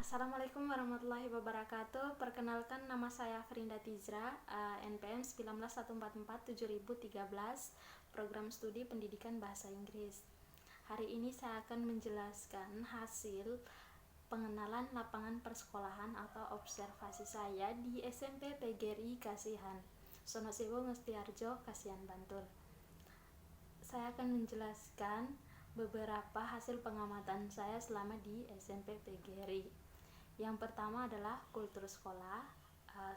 Assalamualaikum warahmatullahi wabarakatuh. Perkenalkan, nama saya Frinda Tizra, NPM 19144713, Program Studi Pendidikan Bahasa Inggris. Hari ini saya akan menjelaskan hasil pengenalan lapangan persekolahan atau observasi saya di SMP PGRI Kasihan, Sonosewo Ngestiharjo, Kasihan, Bantul. Saya akan menjelaskan beberapa hasil pengamatan saya selama di SMP PGRI. Yang pertama adalah kultur sekolah,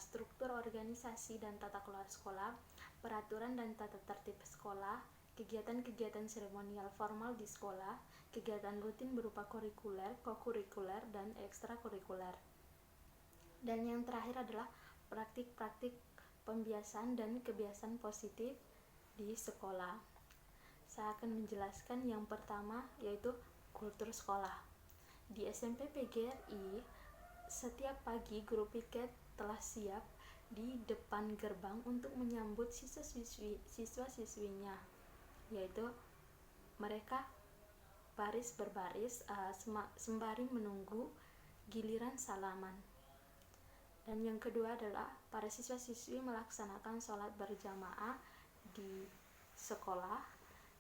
struktur organisasi dan tata kelola sekolah, peraturan dan tata tertib sekolah, kegiatan-kegiatan seremonial formal di sekolah, kegiatan rutin berupa kurikuler, kokurikuler, dan ekstrakurikuler. Dan yang terakhir adalah praktik-praktik pembiasaan dan kebiasaan positif di sekolah. Saya akan menjelaskan yang pertama, yaitu kultur sekolah. Di SMP PGRI, setiap pagi guru piket telah siap di depan gerbang untuk menyambut siswa-siswinya, yaitu mereka baris berbaris sembari menunggu giliran salaman. Dan yang kedua adalah para siswa-siswi melaksanakan sholat berjamaah di sekolah.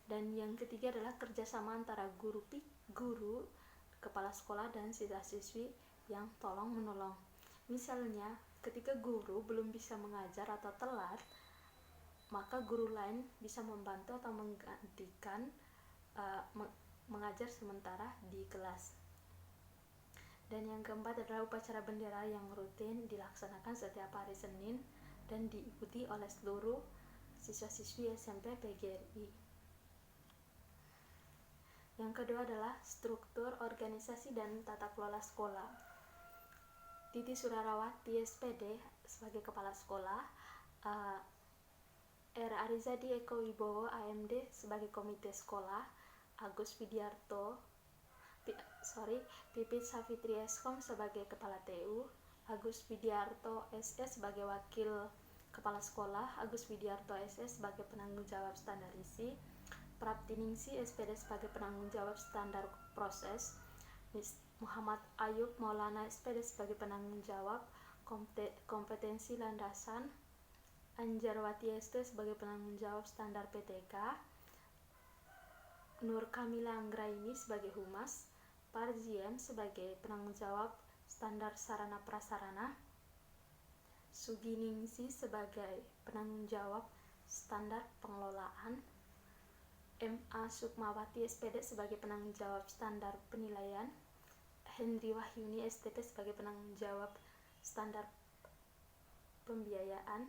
Dan yang ketiga adalah kerjasama antara guru, kepala sekolah, dan siswa-siswi yang tolong-menolong. Misalnya, ketika guru belum bisa mengajar atau telat, maka guru lain bisa membantu atau menggantikan mengajar sementara di kelas. Dan yang keempat adalah upacara bendera yang rutin dilaksanakan setiap hari Senin dan diikuti oleh seluruh siswa-siswi SMP PGRI. Yang kedua adalah struktur organisasi dan tata kelola sekolah. Titi Surarawati SPD sebagai kepala sekolah, R. Arizadi Eko Wibowo AMD sebagai komite sekolah, Agus Pipit Savitri Eskom sebagai kepala TU, Agus Widiarto SS sebagai wakil kepala sekolah, Agus Widiarto SS sebagai penanggung jawab standar isi, Praptiningsi SPD sebagai penanggung jawab standar proses, Muhammad Ayub Maulana SPD sebagai penanggung jawab kompetensi landasan, Anjarwati ST sebagai penanggung jawab standar PTK, Nur Kamila Anggraini sebagai humas, Parziem sebagai penanggung jawab standar sarana prasarana, Suginingsi sebagai penanggung jawab standar pengelolaan, MA Sukmawati SPD sebagai penanggung jawab standar penilaian, Henry Wahyuni STP sebagai penanggung jawab standar pembiayaan,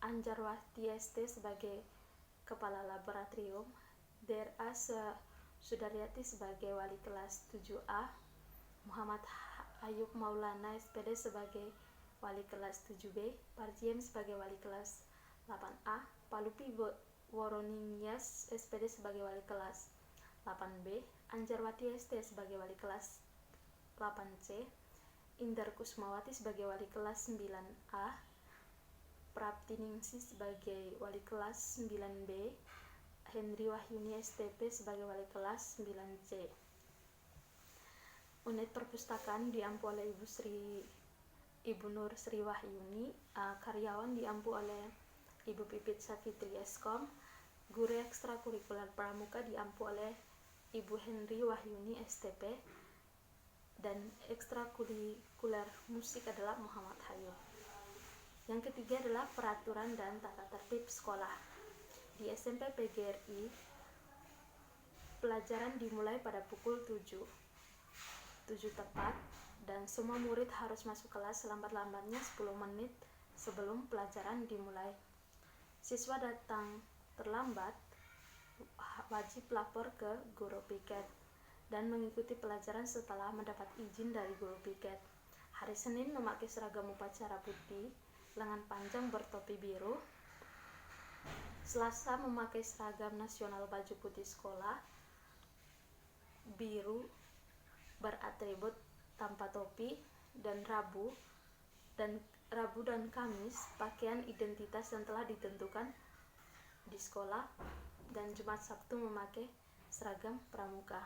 Anjarwati ST sebagai kepala laboratorium, DRA Sudaryati sebagai wali kelas 7A, Muhammad Ayub Maulana SPD sebagai wali kelas 7B, Parziem sebagai wali kelas 8A, Palupi Woroningyas SPD sebagai wali kelas 8B, Anjarwati ST sebagai wali kelas 8C, Indar Kusmawati sebagai wali kelas 9A, Praptiningsi sebagai wali kelas 9B, Henry Wahyuni STP sebagai wali kelas 9C. Unit perpustakaan diampu oleh Ibu Nur Sri Wahyuni, karyawan diampu oleh Ibu Pipit Savitri Eskom, guru ekstrakurikuler pramuka diampu oleh Ibu Henry Wahyuni STP, dan ekstrakurikuler musik adalah Muhammad Hayo. Yang ketiga adalah peraturan dan tata tertib sekolah. Di SMP PGRI, pelajaran dimulai pada pukul 7 tepat, dan semua murid harus masuk kelas selambat-lambatnya 10 menit sebelum pelajaran dimulai. Siswa datang terlambat wajib lapor ke guru piket dan mengikuti pelajaran setelah mendapat izin dari guru piket. Hari Senin memakai seragam upacara putih, lengan panjang bertopi biru. Selasa memakai seragam nasional baju putih sekolah biru beratribut tanpa topi, dan Rabu dan Kamis pakaian identitas yang telah ditentukan di sekolah, dan Jumat Sabtu memakai seragam pramuka.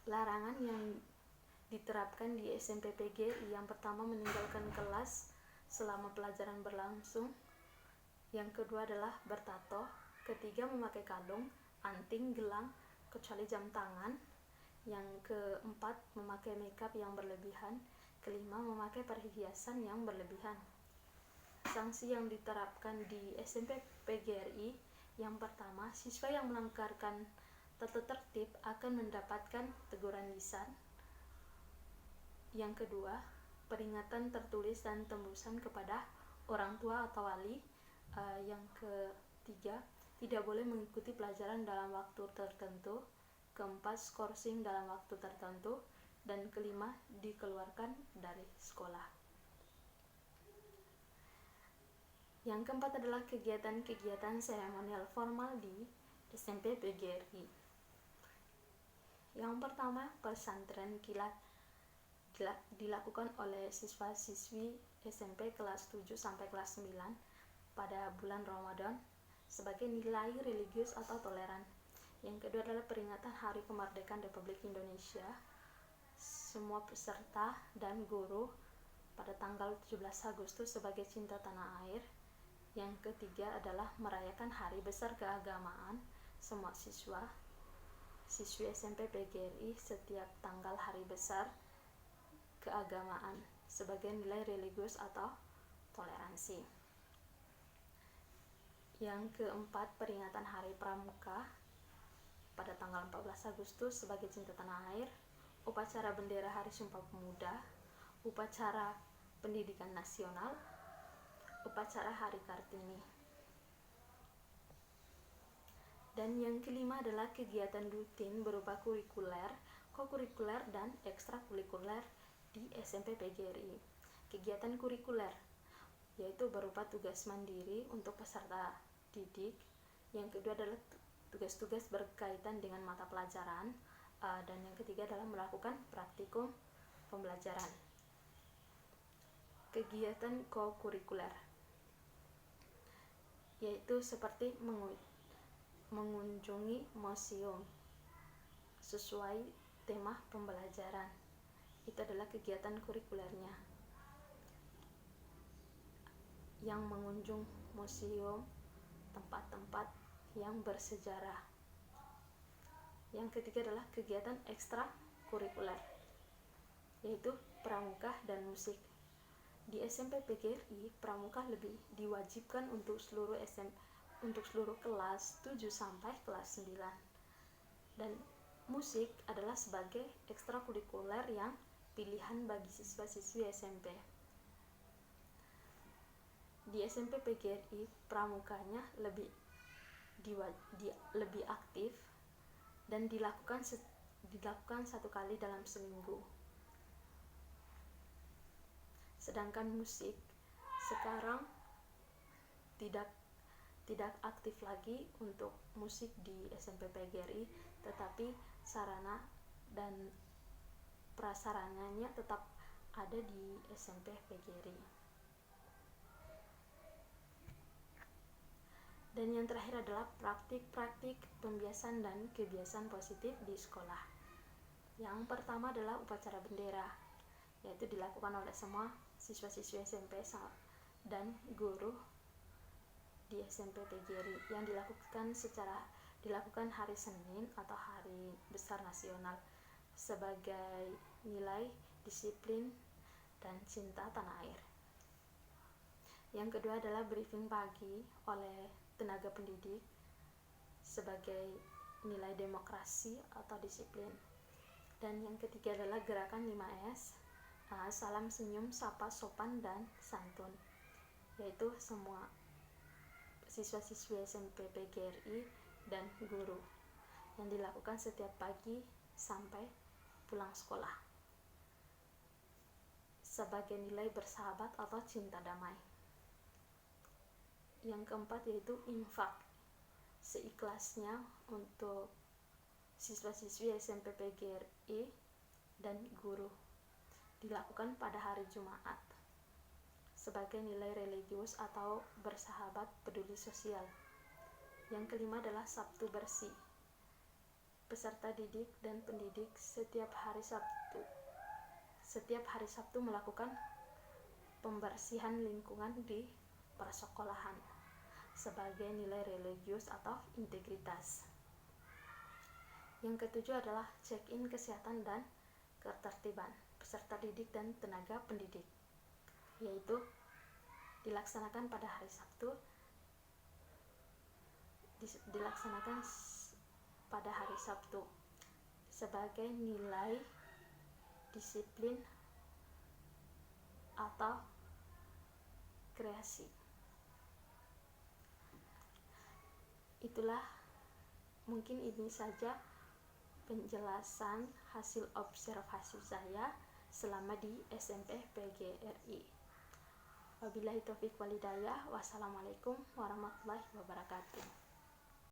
Larangan yang diterapkan di SMP PGRI. Yang pertama, meninggalkan kelas selama pelajaran berlangsung. Yang kedua adalah bertato. Ketiga, memakai kalung, anting, gelang, kecuali jam tangan. Yang keempat, memakai makeup yang berlebihan. Kelima, memakai perhiasan yang berlebihan. Sanksi yang diterapkan di SMP PGRI: yang pertama, siswa yang melanggarkan tata tertib akan mendapatkan teguran lisan. Yang kedua, peringatan tertulis dan tembusan kepada orang tua atau wali. Yang ketiga, tidak boleh mengikuti pelajaran dalam waktu tertentu. Keempat, skorsing dalam waktu tertentu. Dan kelima, dikeluarkan dari sekolah. Yang keempat adalah kegiatan-kegiatan seremonial formal di SMP PGRI. Yang pertama, pesantren kilat dilakukan oleh siswa-siswi SMP kelas 7 sampai kelas 9 pada bulan Ramadan sebagai nilai religius atau toleran. Yang kedua adalah peringatan Hari Kemerdekaan Republik Indonesia. Semua peserta dan guru pada tanggal 17 Agustus sebagai cinta tanah air. Yang ketiga adalah merayakan Hari Besar Keagamaan. Semua siswi SMP PGRI setiap tanggal Hari Besar Keagamaan sebagai nilai religius atau toleransi. Yang keempat, peringatan Hari Pramuka pada tanggal 14 Agustus sebagai cinta tanah air. Upacara bendera Hari Sumpah Pemuda, upacara pendidikan nasional, upacara Hari Kartini. Dan yang kelima adalah kegiatan rutin berupa kurikuler, kokurikuler, dan ekstrakurikuler di SMP PGRI. Kegiatan kurikuler yaitu berupa tugas mandiri untuk peserta didik. Yang kedua adalah tugas-tugas berkaitan dengan mata pelajaran. Dan yang ketiga adalah melakukan praktikum pembelajaran. Kegiatan kokurikuler yaitu seperti mengunjungi museum sesuai tema pembelajaran. Itu adalah kegiatan kurikulernya. Yang mengunjung museum, tempat-tempat yang bersejarah. Yang ketiga adalah kegiatan ekstrakurikuler yaitu pramuka dan musik. Di SMP PGRI, pramuka lebih diwajibkan untuk seluruh kelas 7 sampai kelas 9. Dan musik adalah sebagai ekstrakurikuler yang pilihan bagi siswa-siswi SMP. Di SMP PGRI, pramukanya lebih aktif dan dilakukan satu kali dalam seminggu. Sedangkan musik sekarang tidak aktif lagi untuk musik di SMP PGRI, tetapi sarana dan prasarananya tetap ada di SMP PGRI. Dan yang terakhir adalah praktik-praktik pembiasan dan kebiasaan positif di sekolah. Yang pertama adalah upacara bendera, yaitu dilakukan oleh semua siswa-siswi SMP dan guru di SMP PGRI, yang dilakukan hari Senin atau Hari Besar Nasional sebagai nilai disiplin dan cinta tanah air. Yang kedua adalah briefing pagi oleh tenaga pendidik sebagai nilai demokrasi atau disiplin. Dan yang ketiga adalah gerakan 5S, salam senyum, sapa sopan dan santun, yaitu semua siswa-siswi SMP PGRI dan guru, yang dilakukan setiap pagi sampai pulang sekolah sebagai nilai bersahabat atau cinta damai. Yang keempat yaitu infak seikhlasnya untuk siswa-siswi SMP PGRI dan guru, dilakukan pada hari Jumat sebagai nilai religius atau bersahabat peduli sosial. Yang kelima adalah Sabtu bersih. Peserta didik dan pendidik setiap hari Sabtu setiap hari Sabtu melakukan pembersihan lingkungan di persekolahan sebagai nilai religius atau integritas. Yang ketujuh adalah check-in kesehatan dan ketertiban peserta didik dan tenaga pendidik, yaitu dilaksanakan pada hari Sabtu, sebagai nilai disiplin atau kreasi. Itulah mungkin ini saja penjelasan hasil observasi saya selama di SMP PGRI. Wabillahi taufiq walhidayah. Wassalamualaikum warahmatullahi wabarakatuh.